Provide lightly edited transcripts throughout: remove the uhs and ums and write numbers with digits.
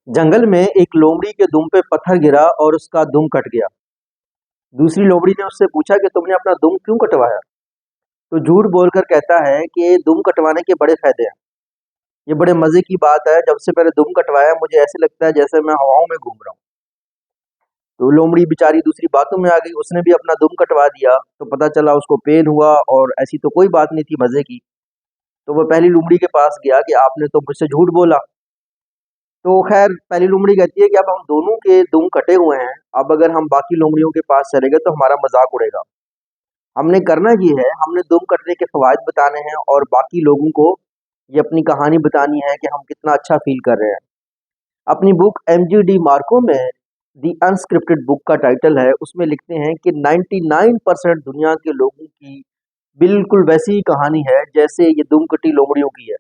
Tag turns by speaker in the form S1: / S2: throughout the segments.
S1: जंगल में एक लोमड़ी के दुम पे पत्थर गिरा और उसका दुम कट गया। दूसरी लोमड़ी ने उससे पूछा कि तुमने अपना दुम क्यों कटवाया? तो झूठ बोलकर कहता है कि दुम कटवाने के बड़े फायदे हैं। ये बड़े मजे की बात है, जब से मैंने दुम कटवाया मुझे ऐसे लगता है जैसे मैं हवाओं में घूम रहा हूँ। तो लोमड़ी बेचारी दूसरी बातों में आ गई, उसने भी अपना दुम कटवा दिया। तो पता चला उसको पेन हुआ और ऐसी तो कोई बात नहीं थी मजे की। तो वो पहली लोमड़ी के पास गया कि आपने तो मुझसे झूठ बोला। तो खैर पहली लोमड़ी कहती है कि अब हम दोनों के दुम कटे हुए हैं, अब अगर हम बाकी लोमड़ियों के पास चले गए तो हमारा मजाक उड़ेगा। हमने करना ये है, हमने दुम कटने के फवायद बताने हैं और बाकी लोगों को ये अपनी कहानी बतानी है कि हम कितना अच्छा फील कर रहे हैं। अपनी बुक एमजी डी मार्को में दी अनस्क्रिप्टेड बुक का टाइटल है, उसमें लिखते हैं कि 99% दुनिया के लोगों की बिल्कुल वैसी ही कहानी है जैसे ये दुम कटी लोमड़ियों की है।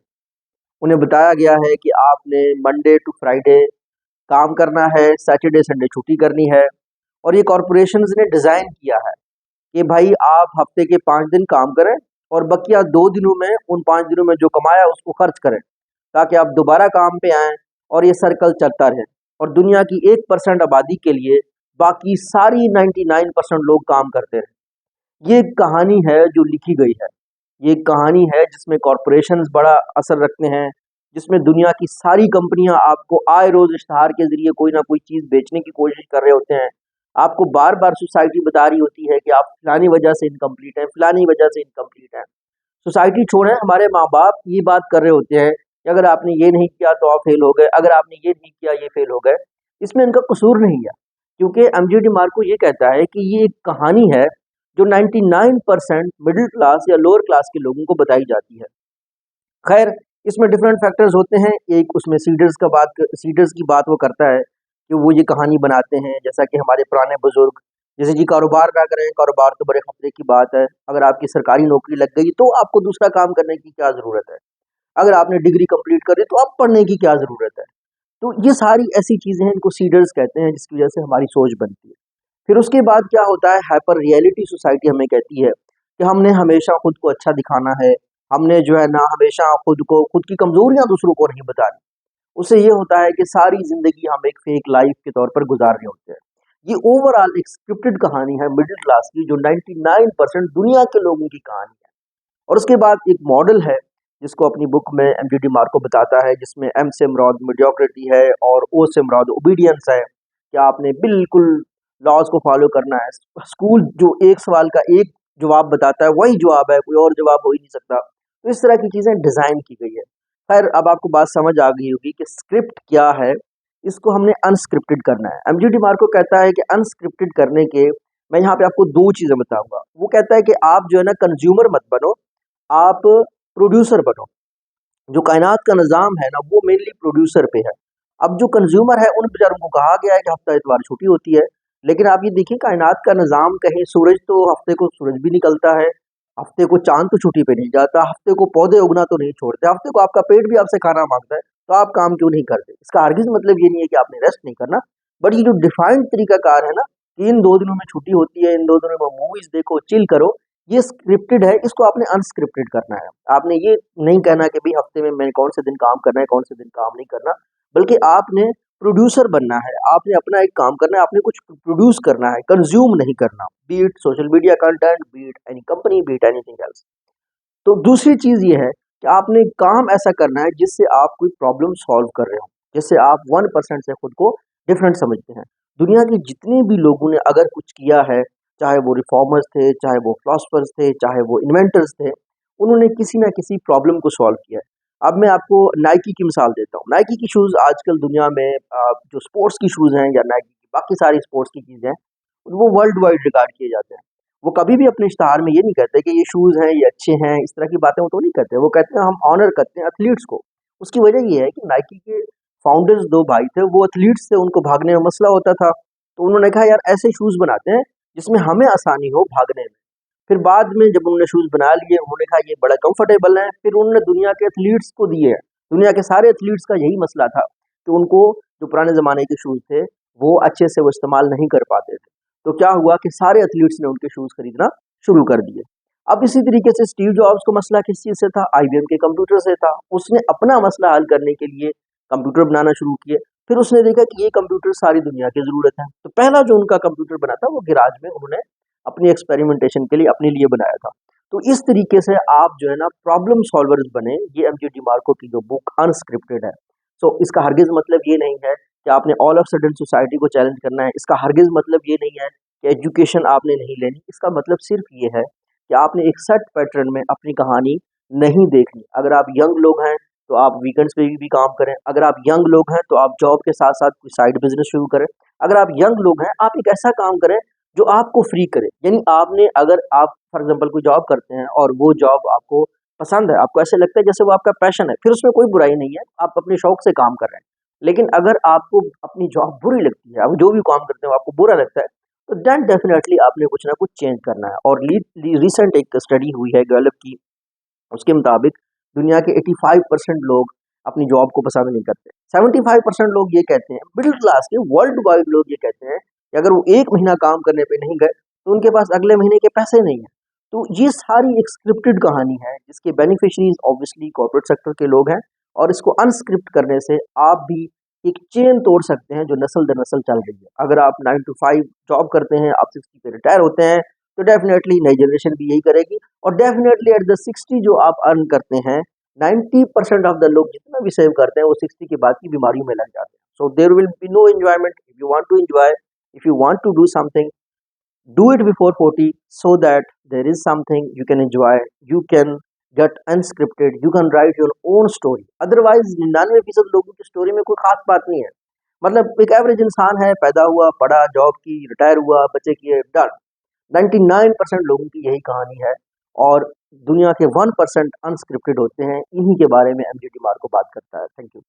S1: उन्हें बताया गया है कि आपने मंडे टू फ्राइडे काम करना है, सैटरडे संडे छुट्टी करनी है। और ये कॉरपोरेशंस ने डिज़ाइन किया है कि भाई आप हफ्ते के 5 दिन काम करें और बकिया 2 दिनों में उन 5 दिनों में जो कमाया उसको खर्च करें, ताकि आप दोबारा काम पे आएं और ये सर्कल चलता रहे। और दुनिया की 1% आबादी के लिए बाकी सारी 99% लोग काम करते रहे। ये एक कहानी है जो लिखी गई है। ये एक कहानी है जिसमें कॉरपोरेशंस बड़ा असर रखते हैं, जिसमें दुनिया की सारी कंपनियां आपको आए रोज इश्तहार के जरिए कोई ना कोई चीज़ बेचने की कोशिश कर रहे होते हैं। आपको बार बार सोसाइटी बता रही होती है कि आप फलानी वजह से इनकम्प्लीट हैं, फलानी वजह से इनकम्प्लीट हैं। सोसाइटी छोड़ें, हमारे माँ बाप ये बात कर रहे होते हैं कि अगर आपने ये नहीं किया तो आप फेल हो गए, अगर आपने ये नहीं किया ये फेल हो गए। इसमें इनका कसूर नहीं है, क्योंकि एमजी डी मार्को ये कहता है कि ये एक कहानी है जो 99% मिडिल क्लास या लोअर क्लास के लोगों को बताई जाती है। खैर, इसमें डिफरेंट फैक्टर्स होते हैं। एक उसमें सीडर्स की बात वो करता है कि वो ये कहानी बनाते हैं, जैसा कि हमारे पुराने बुजुर्ग जैसे जी कारोबार ना करें, कारोबार तो बड़े खतरे की बात है। अगर आपकी सरकारी नौकरी लग गई तो आपको दूसरा काम करने की क्या ज़रूरत है? अगर आपने डिग्री कंप्लीट करी तो अब पढ़ने की क्या ज़रूरत है? तो ये सारी ऐसी चीज़ें हैं, इनको सीडर्स कहते हैं, जिसकी वजह से हमारी सोच बनती है। फिर उसके बाद क्या होता है, हाइपर रियलिटी सोसाइटी हमें कहती है कि हमने हमेशा खुद को अच्छा दिखाना है। हमने जो है ना हमेशा खुद की कमजोरियां दूसरों को नहीं बतानी। उससे ये होता है कि सारी जिंदगी हम एक फेक लाइफ के तौर पर गुजार रहे होते हैं। ये ओवरऑल एक स्क्रिप्टेड कहानी है मिडिल क्लास की, जो 99% दुनिया के लोगों की कहानी है। और उसके बाद एक मॉडल है जिसको अपनी बुक में एमजीडी मार्को बताता है, जिसमें एम से मुराद मेडियोक्रिटी है और ओ से मुराद ओबीडियंस है, कि आपने बिल्कुल लॉज को फॉलो करना है। स्कूल जो एक सवाल का एक जवाब बताता है वही जवाब है, कोई और जवाब हो ही नहीं सकता। तो इस तरह की चीज़ें डिज़ाइन की गई है। खैर, अब आपको बात समझ आ गई होगी कि स्क्रिप्ट क्या है। इसको हमने अनस्क्रिप्टेड करना है। एमजीडी मार्को कहता है कि अनस्क्रिप्टेड करने के मैं यहाँ पे आपको दो चीज़ें बताऊंगा। वो कहता है कि आप जो है ना कंज्यूमर मत बनो, आप प्रोड्यूसर बनो। जो कायनात का निज़ाम है ना, वो मेनली प्रोड्यूसर पे है। अब जो कंज्यूमर है उन बेचारों को कहा गया है कि हफ्ता इतवार छुट्टी होती है, लेकिन आप ये देखिए कायनात का निज़ाम, कहीं सूरज तो हफ्ते को सूरज भी निकलता है, हफ्ते को चांद तो छुट्टी पे नहीं जाता, हफ्ते को पौधे उगना तो नहीं छोड़ते, हफ्ते को आपका पेट भी आपसे खाना मांगता है, तो आप काम क्यों नहीं करते? इसका हरगिज़ मतलब ये नहीं है कि आपने रेस्ट नहीं करना, बट ये जो डिफाइंड तरीकाकार है ना कि इन 2 दिनों में छुट्टी होती है, इन 2 दिनों में मूवीज देखो, चिल करो, ये स्क्रिप्टेड है। इसको आपने अनस्क्रिप्टेड करना है। आपने ये नहीं कहना कि भाई हफ्ते में मैंने कौन से दिन काम करना है, कौन से दिन काम नहीं करना, बल्कि आपने प्रोड्यूसर बनना है। आपने अपना एक काम करना है, आपने कुछ प्रोड्यूस करना है, कंज्यूम नहीं करना, B it social media content, B it any company, B it anything else. तो दूसरी चीज़ ये है कि आपने काम ऐसा करना है जिससे आप कोई प्रॉब्लम सॉल्व कर रहे हो, जिससे आप 1% से खुद को डिफरेंट समझते हैं। दुनिया के जितने भी लोगों ने अगर कुछ किया है, चाहे वो रिफॉर्मर्स थे, चाहे वो फिलोसफर्स थे, चाहे वो इन्वेंटर्स थे, उन्होंने किसी ना किसी प्रॉब्लम को सॉल्व किया है। अब मैं आपको नाइकी की मिसाल देता हूँ। नाइकी की शूज़ आजकल दुनिया में जो स्पोर्ट्स की शूज़ हैं या नाइकी की बाकी सारी स्पोर्ट्स की चीज़ें हैं, वो वर्ल्ड वाइड रिगार्ड किए जाते हैं। वो कभी भी अपने इश्तहार में ये नहीं कहते कि ये शूज़ हैं, ये अच्छे हैं, इस तरह की बातें वो तो नहीं कहते। वो कहते हैं हम ऑनर करते हैं एथलीट्स को। उसकी वजह ये है कि नाइकी के फाउंडर्स 2 भाई थे, वो एथलीट्स थे, उनको भागने में मसला होता था। तो उन्होंने कहा यार ऐसे शूज़ बनाते हैं जिसमें हमें आसानी हो भागने में। फिर बाद में जब उन्होंने शूज़ बना लिए, उन्होंने कहा ये बड़ा कंफर्टेबल है, फिर उन्होंने दुनिया के एथलीट्स को दिए हैं। दुनिया के सारे एथलीट्स का यही मसला था कि उनको जो पुराने ज़माने के शूज़ थे, वो अच्छे से वो इस्तेमाल नहीं कर पाते थे। तो क्या हुआ कि सारे एथलीट्स ने उनके शूज़ खरीदना शुरू कर दिए। अब इसी तरीके से स्टीव जॉब्स को मसला किस चीज़ से था? आईबीएम के कंप्यूटर से था। उसने अपना मसला हल करने के लिए कंप्यूटर बनाना शुरू किए। फिर उसने देखा कि ये कंप्यूटर सारी दुनिया की ज़रूरत है, तो पहला जो उनका कंप्यूटर बना था वो गैराज में उन्होंने अपनी एक्सपेरिमेंटेशन के लिए अपने लिए बनाया था। तो इस तरीके से आप जो है ना प्रॉब्लम सॉल्वर्स बने, ये एमजे डिमार्को की जो बुक अनस्क्रिप्टेड है। सो इसका हरगिज़ मतलब ये नहीं है कि आपने ऑल ऑफ सडन सोसाइटी को चैलेंज करना है, इसका हरगिज़ मतलब ये नहीं है कि एजुकेशन आपने नहीं लेनी, इसका मतलब सिर्फ ये है कि आपने एक सेट पैटर्न में अपनी कहानी नहीं देखनी। अगर आप यंग लोग हैं तो आप वीकेंड्स पे भी काम करें, अगर आप यंग लोग हैं तो आप जॉब के साथ-साथ कोई साइड बिज़नेस शुरू करें, अगर आप यंग लोग हैं आप एक ऐसा काम करें जो आपको फ्री करे। यानी आपने अगर आप फॉर एग्ज़ाम्पल कोई जॉब करते हैं और वो जॉब आपको पसंद है, आपको ऐसे लगता है जैसे वो आपका पैशन है, फिर उसमें कोई बुराई नहीं है, आप अपने शौक से काम कर रहे हैं। लेकिन अगर आपको अपनी जॉब बुरी लगती है, आप जो भी काम करते हो आपको बुरा लगता है, तो देन डेफिनिटली आपने कुछ ना कुछ चेंज करना है। और रिसेंट एक स्टडी हुई है गैलप की, उसके मुताबिक दुनिया के 85% लोग अपनी जॉब को पसंद नहीं करते। 75% लोग ये कहते हैं, मिडिल क्लास के वर्ल्ड वाइड लोग ये कहते हैं कि अगर वो 1 महीना काम करने पे नहीं गए, तो उनके पास अगले महीने के पैसे नहीं हैं। तो ये सारी एक स्क्रिप्टेड कहानी है, जिसके बेनिफिशियरीज़ ऑब्वियसली कॉर्पोरेट सेक्टर के लोग हैं, और इसको अनस्क्रिप्ट करने से आप भी एक चेन तोड़ सकते हैं जो नस्ल दर नस्ल चल रही है। अगर आप 9 टू 5 जॉब करते हैं, आप 60 पे रिटायर होते हैं, तो डेफिनिटली नई जनरेशन भी यही करेगी। और डेफिनेटली एट द 60 जो आप अर्न करते हैं, 90% ऑफ द लोग जितना भी सेव करते हैं वो 60 के बाद की बीमारियों में लग जाते हैं। So there will be no enjoyment. If you want to enjoy, if you want to do something, do it before 40 so that there is something you can enjoy, you can get unscripted, you can write your own story. Otherwise 99% लोगों की story में कोई खास बात नहीं है। मतलब एक एवरेज इंसान है, पैदा हुआ, पढ़ा, जॉब की, रिटायर हुआ, बच्चे किए, डन। 99% लोगों की यही कहानी है, और दुनिया के 1% अनस्क्रिप्टेड होते हैं। इन्हीं के बारे में एमजे डिमार्को बात करता है। Thank you.